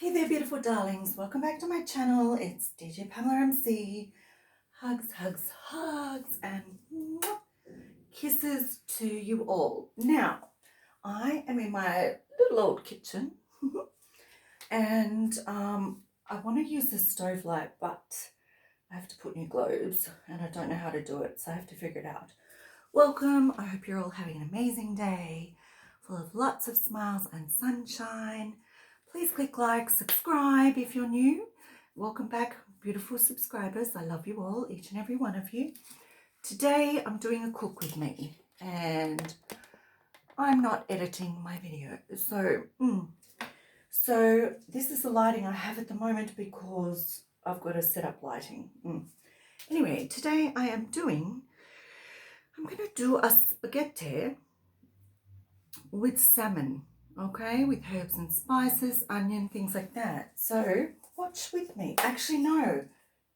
Hey there, beautiful darlings. Welcome back to my channel. It's Djpamelamc. Hugs, hugs, hugs, and kisses to you all. Now, I am in my little old kitchen, and I want to use this stove light, but I have to put new globes, and I don't know how to do it, so I have to figure it out. Welcome. I hope you're all having an amazing day, full of lots of smiles and sunshine. Please click like, subscribe if you're new. Welcome back, beautiful subscribers. I love you all, each and every one of you. Today I'm doing a cook with me, and I'm not editing my video. So this is the lighting I have at the moment because I've got to set up lighting. Anyway, today I'm going to do a spaghetti with salmon. Okay, with herbs and spices, onion, things like that. So watch with me. Actually, no.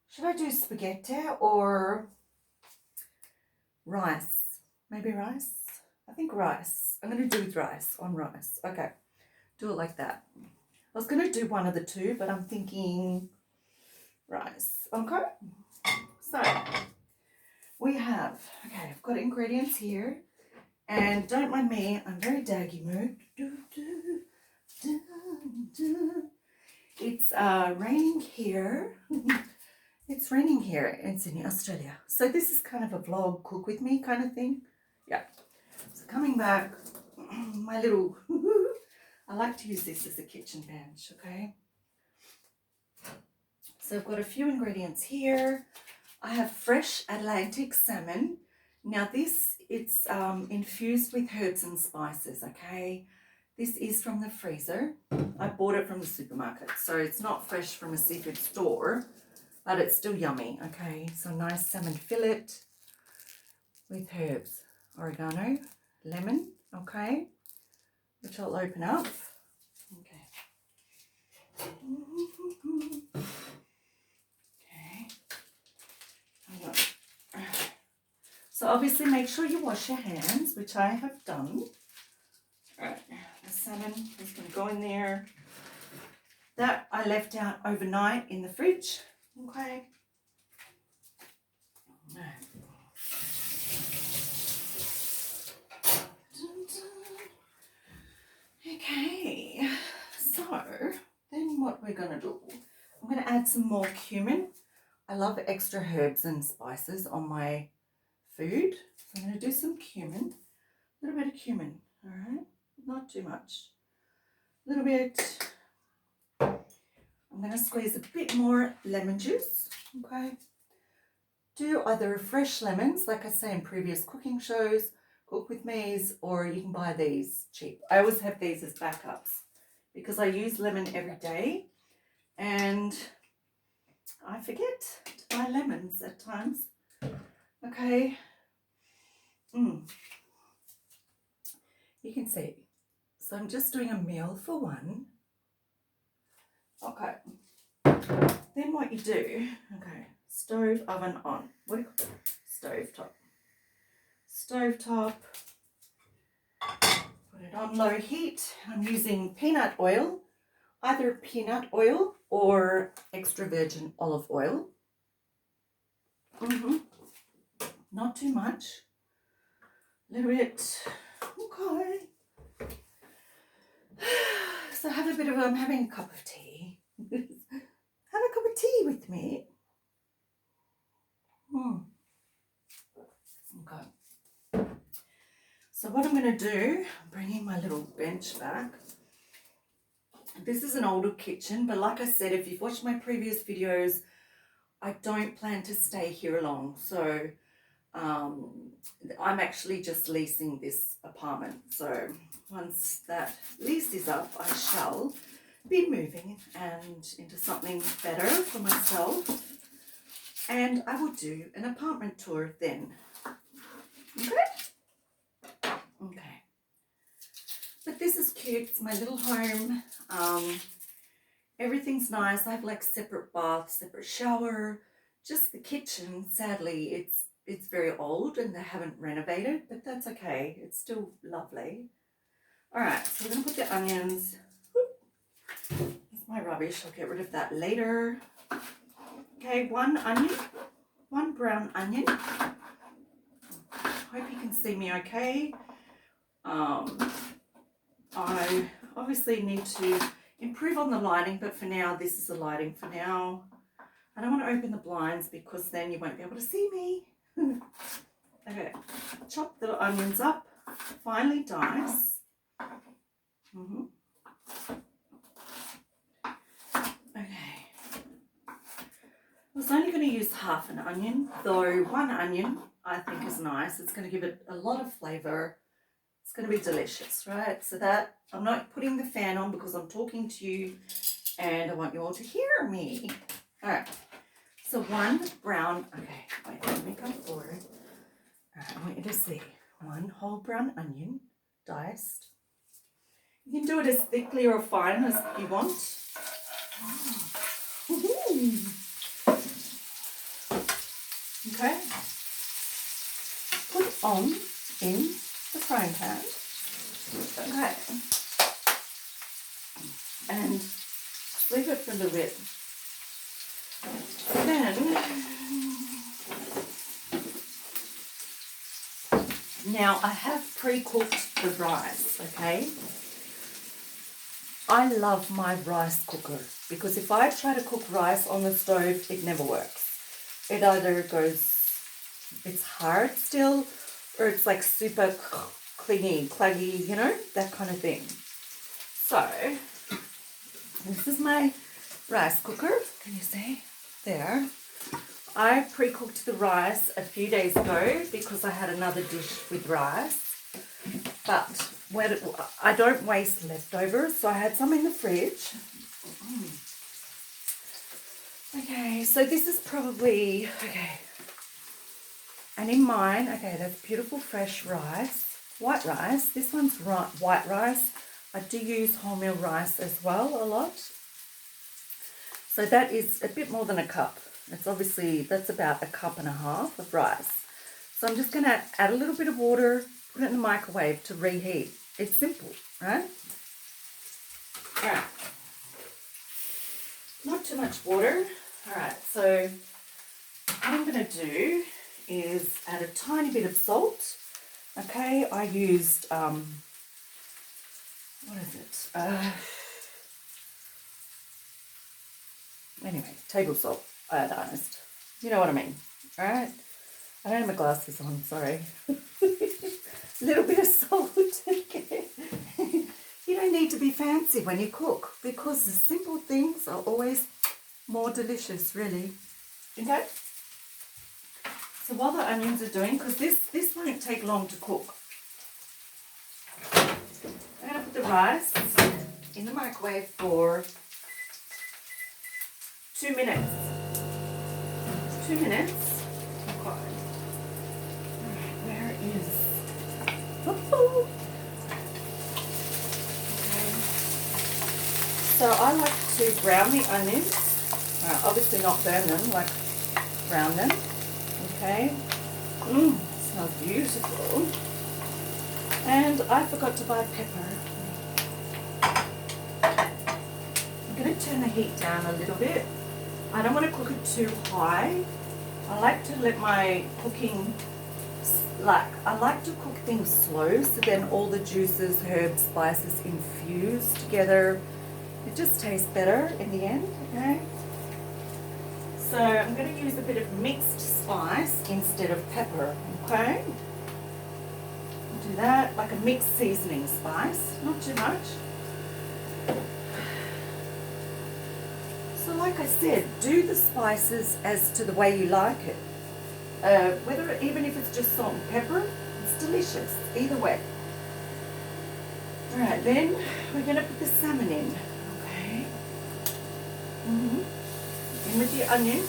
Should I do spaghetti or rice? Maybe rice? I think rice. I'm going to do with rice, on rice. Okay, do it like that. I was going to do one of the two, but I'm thinking rice. Okay, so we have, okay, I've got ingredients here. And don't mind me, I'm very daggy mood. It's raining here. It's raining here in Sydney, Australia. So this is kind of a vlog, cook with me kind of thing. Yeah. So coming back, my little, I like to use this as a kitchen bench, okay? So I've got a few ingredients here. I have fresh Atlantic salmon. Now this, it's infused with herbs and spices, okay? This is from the freezer. I bought it from the supermarket, so it's not fresh from a seafood store, but it's still yummy, okay? So nice salmon fillet with herbs, oregano, lemon, okay? Which I'll open up, okay. Okay, hang on. So obviously make sure you wash your hands, which I have done. All right, the salmon is going to go in there. That I left out overnight in the fridge. Okay. Okay, so then what we're going to do, I'm going to add some more cumin. I love extra herbs and spices on my food. So I'm going to do some cumin, a little bit of cumin, all right? Not too much. A little bit. I'm going to squeeze a bit more lemon juice, okay? Do either fresh lemons, like I say in previous cooking shows, cook with me's, or you can buy these cheap. I always have these as backups because I use lemon every day and I forget to buy lemons at times, okay? You can see. So I'm just doing a meal for one. Okay. Then what you do, okay, stove oven on. What do you call it? Stove top. Stove top. Put it on low heat. I'm using peanut oil, either peanut oil or extra virgin olive oil. Not too much. A little bit. Okay. So have a bit of, I'm having a cup of tea. Have a cup of tea with me. Okay. So what I'm going to do, I'm bringing my little bench back. This is an older kitchen, but like I said, if you've watched my previous videos, I don't plan to stay here long. So I'm actually just leasing this apartment. So once that lease is up, I shall be moving and into something better for myself. And I will do an apartment tour then. Okay. But this is cute. It's my little home. Everything's nice. I have like separate bath, separate shower. Just the kitchen, sadly, it's very old and they haven't renovated, but that's okay. It's still lovely. All right, so we're going to put the onions. Here's my rubbish. I'll get rid of that later. Okay, 1 onion, 1 brown onion. Hope you can see me okay. I obviously need to improve on the lighting, but for now, this is the lighting for now. I don't want to open the blinds because then you won't be able to see me. Okay, chop the onions up, finely dice. Okay. I was only going to use half an onion, though 1 onion I think is nice. It's going to give it a lot of flavour. It's going to be delicious, right? So that, I'm not putting the fan on because I'm talking to you and I want you all to hear me. All right. So 1 brown, okay, wait, let me come forward. All right, I want you to see 1 whole brown onion, diced. You can do it as thickly or fine as you want. Okay. Put on in the frying pan. Okay. And leave it for a little bit. Then, now I have pre-cooked the rice, okay? I love my rice cooker because if I try to cook rice on the stove, it never works. It either goes, it's hard still, or it's like super clingy, claggy, you know, that kind of thing. So, this is my rice cooker. Can you see? There. I pre-cooked the rice a few days ago because I had another dish with rice. But I don't waste leftovers, so I had some in the fridge. Okay, so this is probably, okay. And in mine, okay, that's beautiful fresh rice, white rice. This one's white rice. I do use wholemeal rice as well a lot. So that is a bit more than a cup. It's obviously, that's about 1.5 cups of rice. So I'm just going to add a little bit of water, put it in the microwave to reheat. It's simple, right? All right. Not too much water. All right, so what I'm going to do is add a tiny bit of salt. Okay, I used, what is it? Anyway, table salt, iodized. You know what I mean, all right? I don't have my glasses on, sorry. A little bit of salt, okay? You don't need to be fancy when you cook because the simple things are always more delicious, really. Okay? So while the onions are doing, because this won't take long to cook, I'm going to put the rice in the microwave for 2 minutes. 2 minutes. Okay. Alright, where is... Oh. Okay. So I like to brown the onions. Obviously not burn them, like brown them. Okay. Smells beautiful. And I forgot to buy pepper. I'm going to turn the heat down a little bit. I don't want to cook it too high. I like to let my cooking, I like to cook things slow so then all the juices, herbs, spices infuse together. It just tastes better in the end, okay? So I'm going to use a bit of mixed spice instead of pepper, okay? I'll do that, like a mixed seasoning spice, not too much. So like I said, do the spices as to the way you like it. Even if it's just salt and pepper, it's delicious, either way. Alright, then we're going to put the salmon in, okay? In with the onion.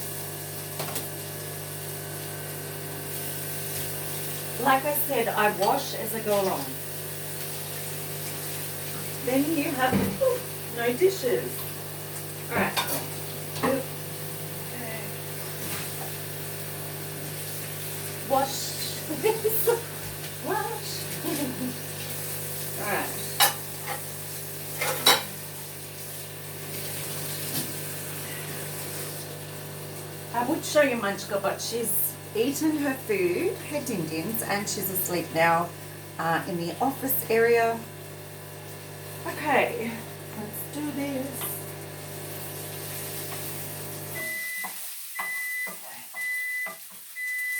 Like I said, I wash as I go along. Then you have no dishes. Alright. Okay. Wash. Wash. Alright. I would show you Munchka, but she's eaten her food, her din-dins, and she's asleep now in the office area. Okay, let's do this.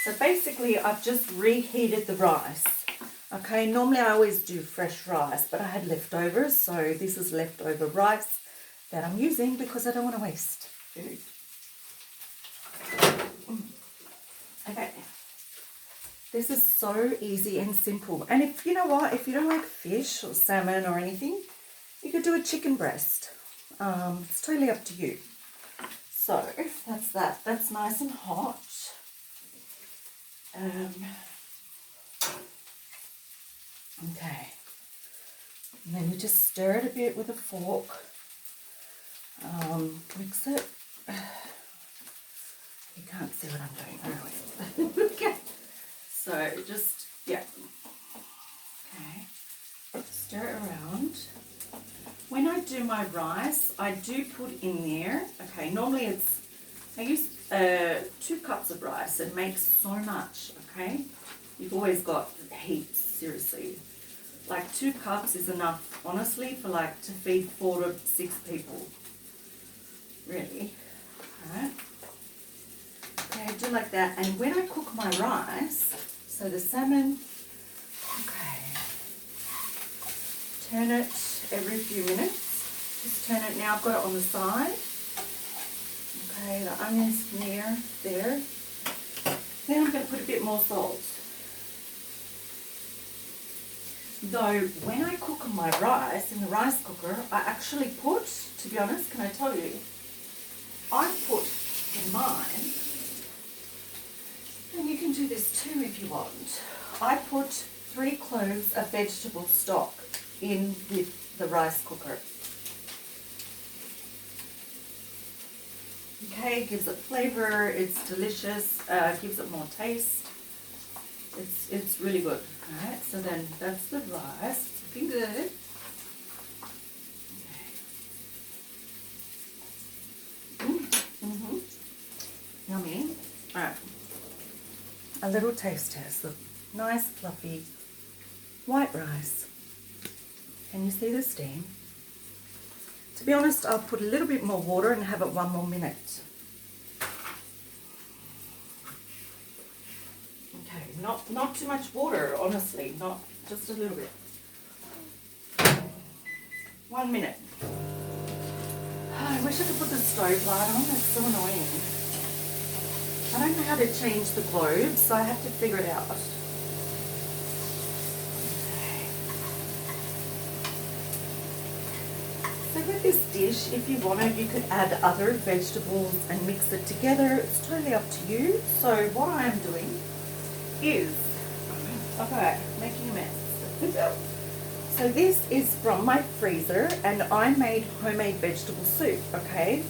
So basically, I've just reheated the rice. Okay, normally I always do fresh rice, but I had leftovers, so this is leftover rice that I'm using because I don't want to waste food. Okay, this is so easy and simple. And if you know what, if you don't like fish or salmon or anything, you could do a chicken breast. It's totally up to you. So that's that. That's nice and hot. Okay, and then you just stir it a bit with a fork. Mix it. You can't see what I'm doing. Oh, okay. So just, yeah. Okay. Stir it around. When I do my rice, I do put in there, okay, normally I use 2 cups of rice. It makes so much, okay? You've always got heaps, seriously. Like 2 cups is enough, honestly, for like to feed 4 to 6 people. Really. Alright. Okay, I do like that. And when I cook my rice, so the salmon, okay, turn it every few minutes. Just turn it now. I've got it on the side. Okay, the onion's near there. Then I'm going to put a bit more salt. Though when I cook my rice in the rice cooker, I actually put, to be honest, can I tell you, I put in mine, and you can do this too if you want, I put 3 cloves of vegetable stock in with the rice cooker. Okay, it gives it flavor, it's delicious, gives it more taste. It's really good. Alright, so then that's the rice. It's looking good. Okay. Yummy. Alright. A little taste test. Look, nice fluffy white rice. Can you see the steam? To be honest, I'll put a little bit more water and have it 1 more minute. Okay, not too much water, honestly, not just a little bit. 1 minute. I wish I could put the stove light on, it's so annoying. I don't know how to change the globe, so I have to figure it out. So with this dish, if you wanted, you could add other vegetables and mix it together. It's totally up to you. So what I am doing is, okay, making a mess. So this is from my freezer, and I made homemade vegetable soup, okay?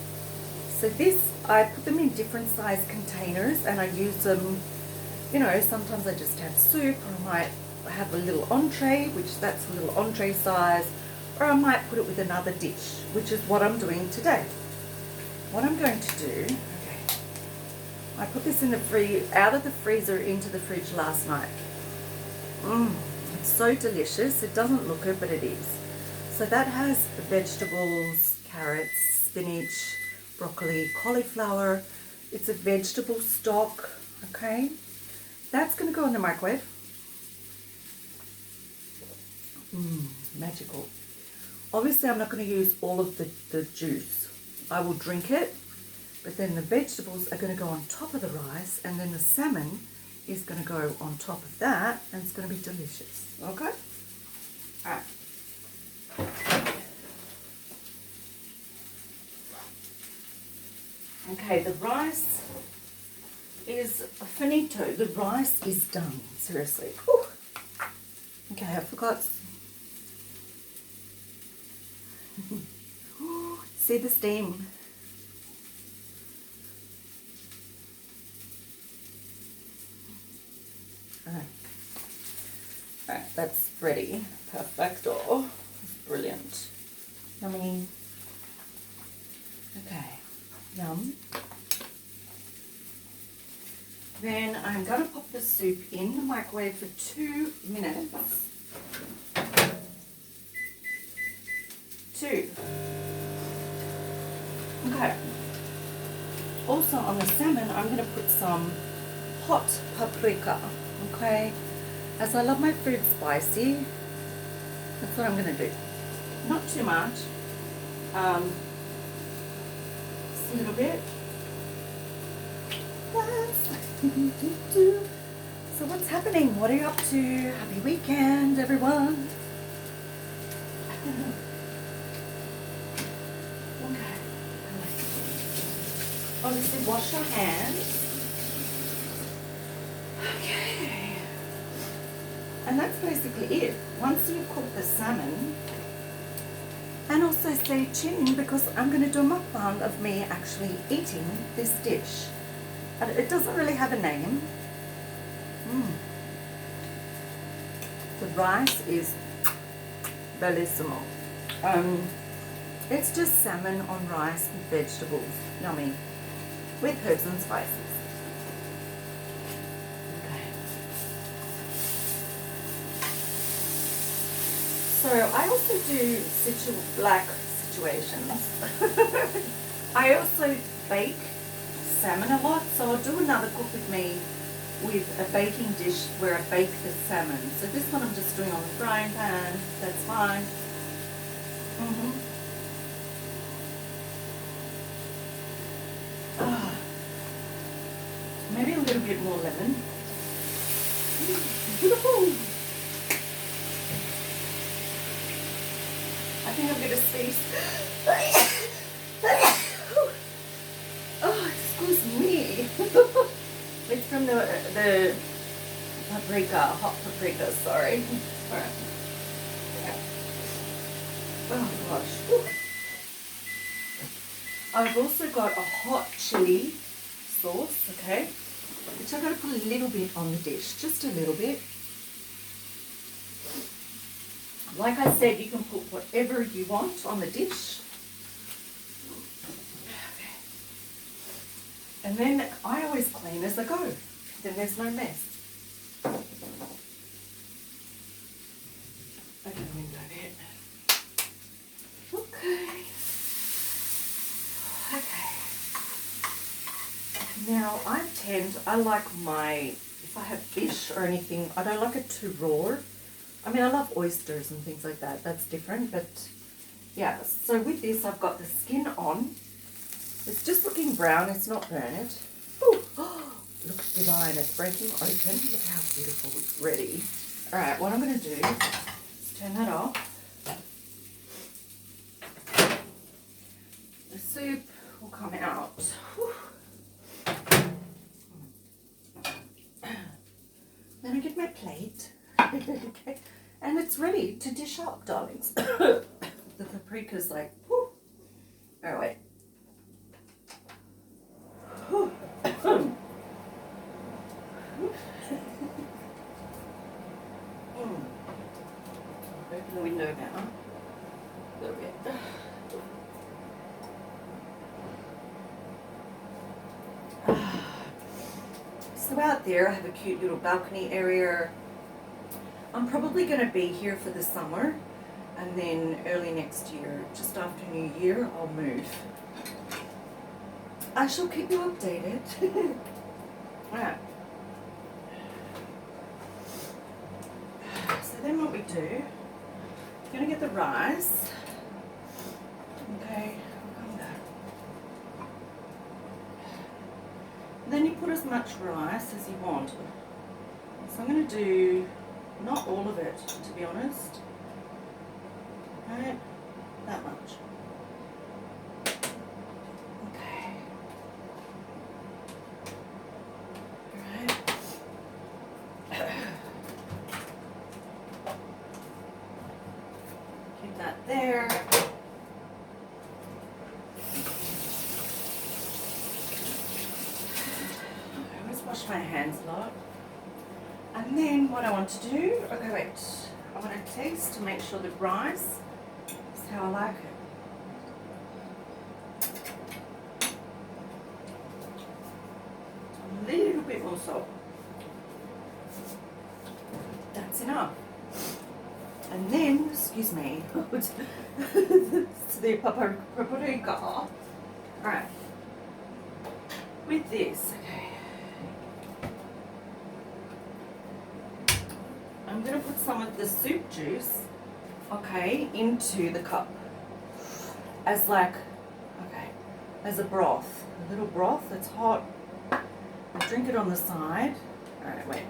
So this, I put them in different size containers, and I use them, you know, sometimes I just have soup, or I might have a little entree, which that's a little entree size, or I might put it with another dish, which is what I'm doing today. What I'm going to do, okay, I put this in the out of the freezer into the fridge last night. It's so delicious. It doesn't look it, but it is. So that has vegetables, carrots, spinach, broccoli, cauliflower. It's a vegetable stock, okay? That's going to go in the microwave. Magical. Obviously, I'm not going to use all of the juice. I will drink it, but then the vegetables are going to go on top of the rice, and then the salmon is going to go on top of that, and it's going to be delicious. Okay? All right. Okay, the rice is finito. The rice is done. Seriously. Whew. Okay, I forgot. See the steam. Alright, that's ready. Perfecto. Brilliant. Yummy. Okay. Yum. Then I'm going to pop the soup in the microwave for 2 minutes. 2. Okay. Also on the salmon, I'm going to put some hot paprika. Okay. As I love my food spicy, that's what I'm going to do. Not too much. Just a little bit. So what's happening? What are you up to? Happy weekend, everyone. Okay. Obviously, wash your hands. Okay. And that's basically it. Once you cook the salmon, and also stay tuned because I'm going to do a mukbang of me actually eating this dish. It doesn't really have a name. The rice is bellissimo. It's just salmon on rice with vegetables. Yummy. With herbs and spices. Okay. So I also do black situations. I also bake salmon a lot, so I'll do another cook with me with a baking dish where I bake the salmon. So this one I'm just doing on the frying pan. That's fine. Maybe a little bit more lemon. Beautiful. I think I'm gonna sneeze. Oh, excuse me. It's from the paprika, hot paprika, sorry. Alright. Yeah. Oh gosh. Whew. I've also got a hot chili sauce, okay, which I'm going to put a little bit on the dish, just a little bit. Like I said, you can put whatever you want on the dish. And then I always clean as I go. Then there's no mess. Open the window a bit. Okay. Okay. Now I like if I have fish or anything, I don't like it too raw. I mean, I love oysters and things like that. That's different, but yeah. So with this, I've got the skin on. It's just looking brown, it's not burnt. Ooh, oh, looks divine, it's breaking open. Look how beautiful it's ready. All right, what I'm gonna do is turn that off. The soup will come out. Whew. Then I get my plate. Okay. And it's ready to dish up, darlings. The paprika's like, whew. All right. Open the window now. A little bit. So out there I have a cute little balcony area. I'm probably going to be here for the summer, and then early next year, just after New Year, I'll move. I shall keep you updated. Alright. So then what we do, we're going to get the rice. Okay, I'll come back. And then you put as much rice as you want. So I'm going to do not all of it, to be honest. Right, that much. There. I always wash my hands a lot. And then what I want to do, okay wait, I want to taste to make sure the rice is how I like it. A little bit more more salt. That's enough. And then, excuse me, the paprika. All right. With this, okay, I'm going to put some of the soup juice, okay, into the cup as like, okay, as a broth, a little broth that's hot. I'll drink it on the side. All right, wait,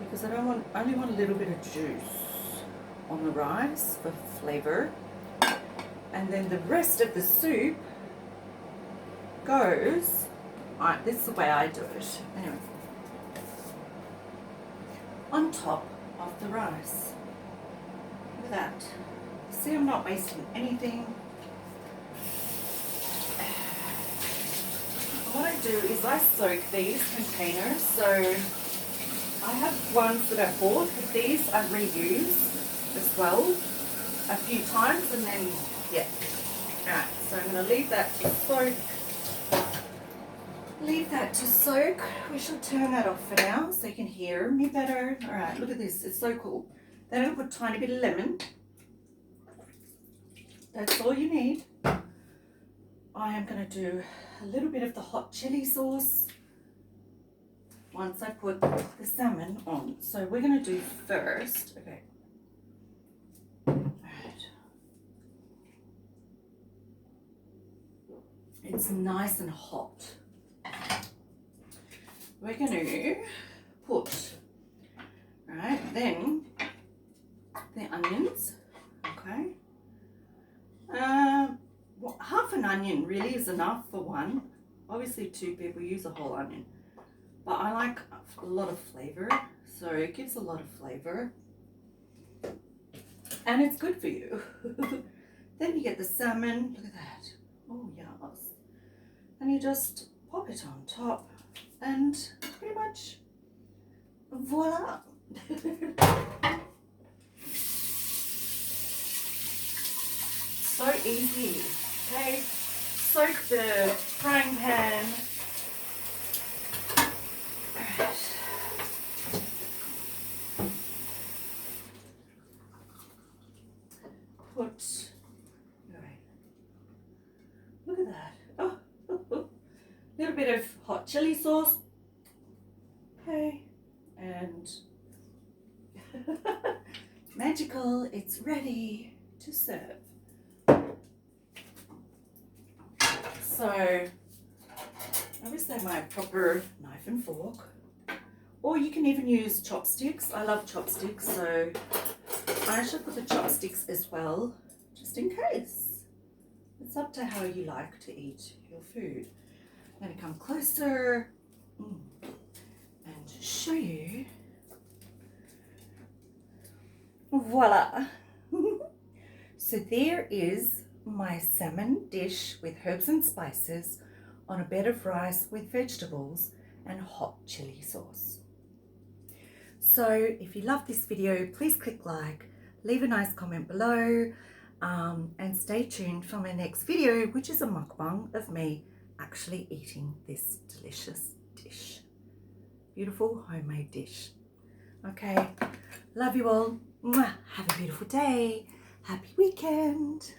because I only want a little bit of juice on the rice for flavor, and then the rest of the soup goes, alright, this is the way I do it, anyway, on top of the rice. Look at that. See, I'm not wasting anything. What I do is I soak these containers, so I have ones that I bought, but these I reuse as well a few times, and then, yeah. Alright, so I'm going to leave that to soak. We shall turn that off for now so you can hear me better. All right, look at this. It's so cool. Then I'll put a tiny bit of lemon. That's all you need. I am going to do a little bit of the hot chili sauce once I put the salmon on. So we're going to do first, okay. All right. It's nice and hot. We're going to put, right, then the onions, okay. Well, half an onion really is enough for one. Obviously 2 people use a whole onion, but I like a lot of flavor, so it gives a lot of flavor. And it's good for you. Then you get the salmon, look at that. Oh yes. And you just pop it on top. And pretty much, voila. So easy. Okay, soak the frying pan. Alright. Look at that. Oh. Little bit of hot chili sauce, okay, and magical, it's ready to serve. So obviously my proper knife and fork, or you can even use chopsticks. I love chopsticks, so I should put the chopsticks as well, just in case. It's up to how you like to eat your food. I'm going to come closer and show you. Voila! So there is my salmon dish with herbs and spices on a bed of rice with vegetables and hot chili sauce. So if you love this video, please click like, leave a nice comment below, and stay tuned for my next video, which is a mukbang of me actually eating this delicious dish. Beautiful homemade dish. Okay, love you all. Mwah. Have a beautiful day. Happy weekend.